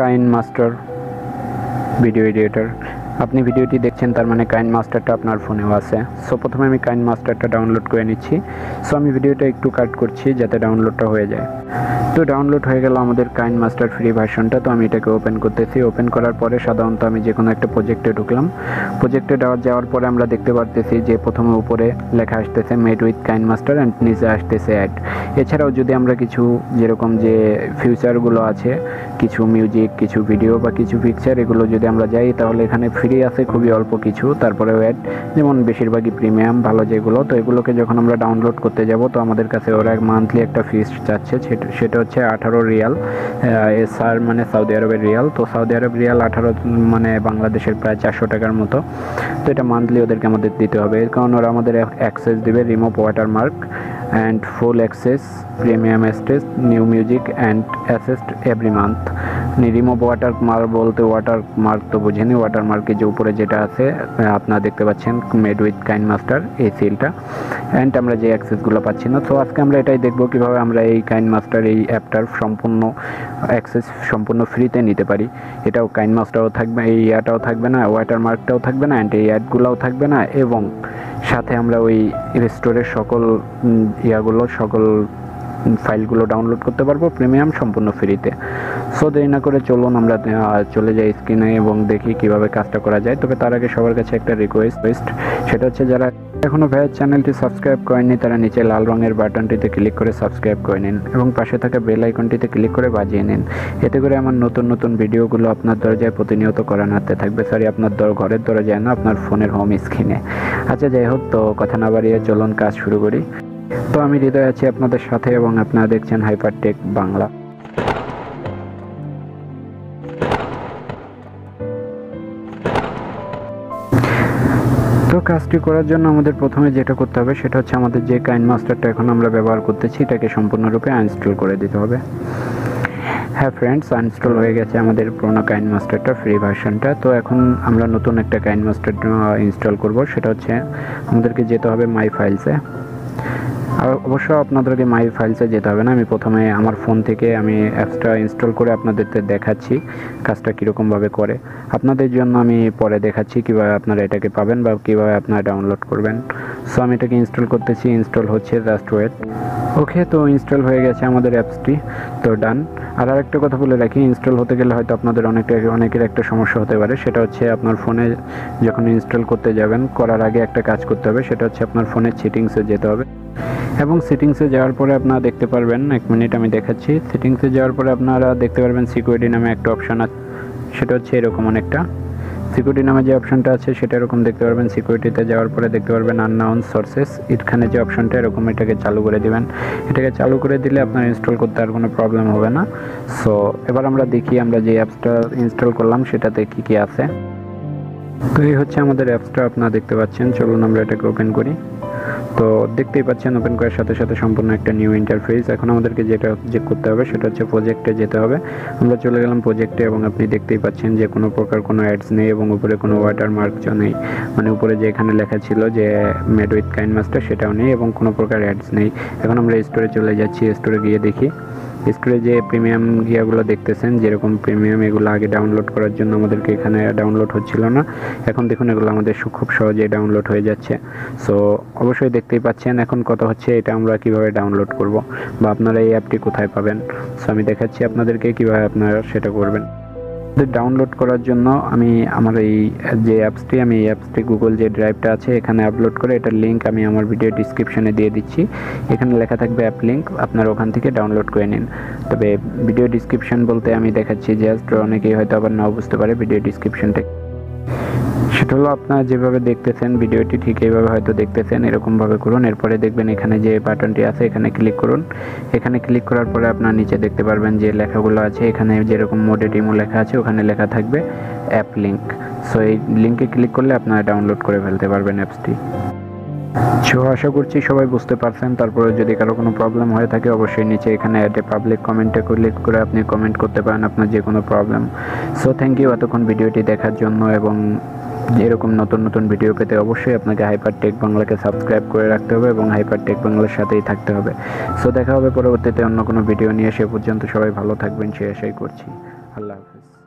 KineMaster video editor. আপনি ভিডিওটি দেখছেন তার মানে কাইনমাস্টারটা আপনার ফোনেও আছে। সো প্রথমে আমি কাইনমাস্টারটা ডাউনলোড করে নিচ্ছি। সো আমি ভিডিওটা একটু কাট করছি যাতে ডাউনলোডটা হয়ে যায়। তো ডাউনলোড হয়ে গেল আমাদের কাইনমাস্টার ফ্রি ভার্সনটা। তো আমি এটাকে ওপেন করতেছি। ওপেন করার পরে সাধারণত আমি যে কোনো একটা প্রজেক্টে ঢুকলাম। প্রজেক্টে যাওয়ার পরে আমরা দেখতে পারতেছি যে প্রথমে উপরে লেখা আসতেছে মেড উইথ কাইনমাস্টার অ্যান্ড নিচে আসতেছে অ্যাড। এছাড়াও যদি আমরা কিছু যেরকম যে ফিউচারগুলো আছে, কিছু মিউজিক, কিছু ভিডিও বা কিছু পিকচার, এগুলো যদি আমরা যাই তাহলে এখানে ফ্রি আছে খুবই অল্প কিছু, তারপরে অ্যাড, যেমন বেশিরভাগই প্রিমিয়াম ভালো যেগুলো। তো এগুলোকে যখন আমরা ডাউনলোড করতে যাব তো আমাদের কাছে ওরা মান্থলি একটা ফিস চাচ্ছে, সেটা হচ্ছে 18 রিয়াল। স্যার মানে সৌদি আরবের রিয়াল। তো সৌদি আরব রিয়াল 18 মানে বাংলাদেশের প্রায় 400 টাকার মতো। তো এটা মান্থলি ওদেরকে আমাদের দিতে হবে, এর কারণ ওরা আমাদের অ্যাক্সেস দিবে remove watermark and full access, premium access, new music and asset every month. Remove watermark বলতে ওয়াটারমার্ক তো বুঝিনি, ওয়াটারমার্কের যে উপরে যেটা আছে আপনারা দেখতে পাচ্ছেন মেড উইথ কাইনমাস্টার এই সিলটা, অ্যান্ড আমরা যে অ্যাক্সেসগুলো পাচ্ছি না। তো আজকে আমরা এটাই দেখব কীভাবে আমরা এই কাইনমাস্টার এই অ্যাপটার সম্পূর্ণ অ্যাক্সেস সম্পূর্ণ ফ্রিতে নিতে পারি। এটাও কাইনমাস্টারও থাকবে, এই ইয়াটাও থাকবে না, ওয়াটারমার্কটাও থাকবে না, অ্যান্ড এই অ্যাডগুলোও থাকবে না, এবং সাথে আমরা ওই স্টোরের সকল সকল ফাইলগুলো ডাউনলোড করতে পারবো প্রিমিয়াম সম্পূর্ণ ফ্রিতে। সো দেরি না করে চলুন আমরা চলে যাই স্ক্রিনে এবং দেখি কিভাবে কাজটা করা যায়। তবে তার আগে সবার কাছে একটা রিকোয়েস্ট, সেটা হচ্ছে যারা এখনও ভাইয়ের চ্যানেলটি সাবস্ক্রাইব করেননি তারা নিচে লাল রঙের বাটনটিতে ক্লিক করে সাবস্ক্রাইব করে নিন এবং পাশে থাকা বেল আইকনটিতে ক্লিক করে বাজিয়ে নিন। এতে করে আমার নতুন নতুন ভিডিওগুলো আপনার দরজায় প্রতিনিয়ত করানো হাতে থাকবে। সরি, আপনার ঘরের দরজায় না, আপনার ফোনের হোম স্ক্রিনে। আচ্ছা, যাই হোক, তো কথা না বাড়িয়ে চলুন কাজ শুরু করি। তো আমি হৃদয় আছি আপনাদের সাথে এবং আপনারা দেখছেন হাইপারটেক বাংলা। তো কাজটি করার জন্য আমাদের প্রথমে যেটা করতে হবে সেটা হচ্ছে আমাদের যে কাইনমাস্টারটা এখন আমরা ব্যবহার করতেছি এটাকে সম্পূর্ণরূপে আনইনস্টল করে দিতে হবে। হ্যাঁ ফ্রেন্ডস, আনইনস্টল হয়ে গেছে আমাদের পুরোনো কাইনমাস্টারটা ফ্রি ভার্সনটা। তো এখন আমরা নতুন একটা কাইনমাস্টার ইনস্টল করব। সেটা হচ্ছে আমাদেরকে যেতে হবে মাই ফাইলসে। আর অবশ্য আপনাদেরকে মাই ফাইলসে যেতে হবে না, আমি প্রথমে আমার ফোন থেকে আমি অ্যাপসটা ইনস্টল করে আপনাদেরকে দেখাচ্ছি কাজটা কীরকমভাবে করে। আপনাদের জন্য আমি পরে দেখাচ্ছি কীভাবে আপনারা এটাকে পাবেন বা কীভাবে আপনারা ডাউনলোড করবেন। সো আমি এটাকে ইনস্টল করতেছি, ইনস্টল হচ্ছে, জাস্ট ওয়েট। ওকে, তো ইনস্টল হয়ে গেছে আমাদের অ্যাপসটি, তো ডান। আর আরেকটা কথা বলে রাখি, ইনস্টল হতে গেলে হয়তো আপনাদের অনেকের একটা সমস্যা হতে পারে। সেটা হচ্ছে আপনার ফোনে যখন ইনস্টল করতে যাবেন করার আগে একটা কাজ করতে হবে, সেটা হচ্ছে আপনার ফোনের সেটিংসে যেতে হবে এবং সেটিংসে যাওয়ার পরে আপনারা দেখতে পারবেন, এক মিনিট আমি দেখাচ্ছি। সেটিংসে যাওয়ার পরে আপনারা দেখতে পারবেন সিকিউরিটি নামে একটা অপশান আছে, সেটা হচ্ছে এরকম অনেকটা। সিকিউরিটি নামে যে অপশানটা আছে সেটা এরকম দেখতে পারবেন। সিকিউরিটিতে যাওয়ার পরে দেখতে পারবেন আননাউন সোর্সেস, এখানে যে অপশানটা এরকম এটাকে চালু করে দিবেন। এটাকে চালু করে দিলে আপনার ইনস্টল করতে আর কোনো প্রবলেম হবে না। সো এবার আমরা দেখি আমরা যে অ্যাপসটা ইনস্টল করলাম সেটাতে কী কী আছে। তো এই হচ্ছে আমাদের অ্যাপসটা, আপনারা দেখতে পাচ্ছেন। চলুন আমরা এটাকে ওপেন করি। তো দেখতেই পাচ্ছেন ওপেন করার সাথে সাথে সম্পূর্ণ একটা নিউ ইন্টারফেস। এখন আমাদেরকে যেটা করতে হবে সেটা হচ্ছে প্রজেক্টে যেতে হবে। আমরা চলে গেলাম প্রজেক্টে এবং আপনি দেখতেই পাচ্ছেন যে কোনো প্রকার কোনো অ্যাডস নেই এবং উপরে কোনো ওয়াটারমার্কও নেই, মানে উপরে যে এখানে লেখা ছিল যে মেড উইথ কাইনমাস্টার সেটাও নেই এবং কোনো প্রকার অ্যাডস নেই। এখন আমরা স্টোরে চলে যাচ্ছি, স্টোরে গিয়ে দেখি। স্টোরে যে প্রিমিয়াম ইয়াগুলো দেখতেছেন যেরকম প্রিমিয়াম, এগুলো আগে ডাউনলোড করার জন্য আমাদেরকে এখানে ডাউনলোড হচ্ছিল না, এখন দেখুন এগুলো আমাদের খুব সহজেই ডাউনলোড হয়ে যাচ্ছে। সো অবশ্যই দেখতেই পাচ্ছেন এখন কথা হচ্ছে এটা আমরা কিভাবে ডাউনলোড করব বা আপনারা এই অ্যাপটি কোথায় পাবেন। সো আমি দেখাচ্ছি আপনাদেরকে কিভাবে আপনারা সেটা করবেন। ডাউনলোড করার জন্য আমি আমার এই যে অ্যাপসটি গুগল যে ড্রাইভটা আছে এখানে আপলোড করে এটার লিঙ্ক আমি আমার ভিডিও ডিসক্রিপশনে দিয়ে দিচ্ছি। এখানে লেখা থাকবে অ্যাপ লিঙ্ক, আপনারা ওখান থেকে ডাউনলোড করে নিন। তবে ভিডিও ডিসক্রিপশন বলতে আমি দেখাচ্ছি জাস্ট, অনেকেই হয়তো আবার নাও বুঝতে পারে ভিডিও ডিসক্রিপশনটা। সেটা হলো আপনারা যেভাবে দেখতেছেন ভিডিওটি ঠিক এইভাবে হয়তো দেখতেছেন, এরকমভাবে করুন। এরপরে দেখবেন এখানে যে বাটনটি আছে এখানে ক্লিক করুন। এখানে ক্লিক করার পরে আপনার নিচে দেখতে পারবেন যে লেখাগুলো আছে, এখানে যেরকম মোডে ডিমো লেখা আছে ওখানে লেখা থাকবে অ্যাপ লিঙ্ক। সো এই লিঙ্কে ক্লিক করলে আপনারা ডাউনলোড করে ফেলতে পারবেন অ্যাপসটি। সো আশা করছি সবাই বুঝতে পারছেন। তারপরে যদি কারো কোনো প্রবলেম হয়ে থাকে অবশ্যই নিচে এখানে অ্যাডে পাবলিক কমেন্টে ক্লিক করে আপনি কমেন্ট করতে পারেন আপনার যে কোনো প্রবলেম। সো থ্যাংক ইউ এতক্ষণ ভিডিওটি দেখার জন্য, এবং এরকম নতুন নতুন ভিডিও পেতে অবশ্যই আপনাকে হাইপারটেক বাংলাকে সাবস্ক্রাইব করে রাখতে হবে এবং হাইপারটেক বাংলার সাথেই থাকতে হবে। সো দেখা হবে পরবর্তীতে অন্য কোনো ভিডিও নিয়ে, সে পর্যন্ত সবাই ভালো থাকবেন সে আশাই করছি। আল্লাহ হাফেজ।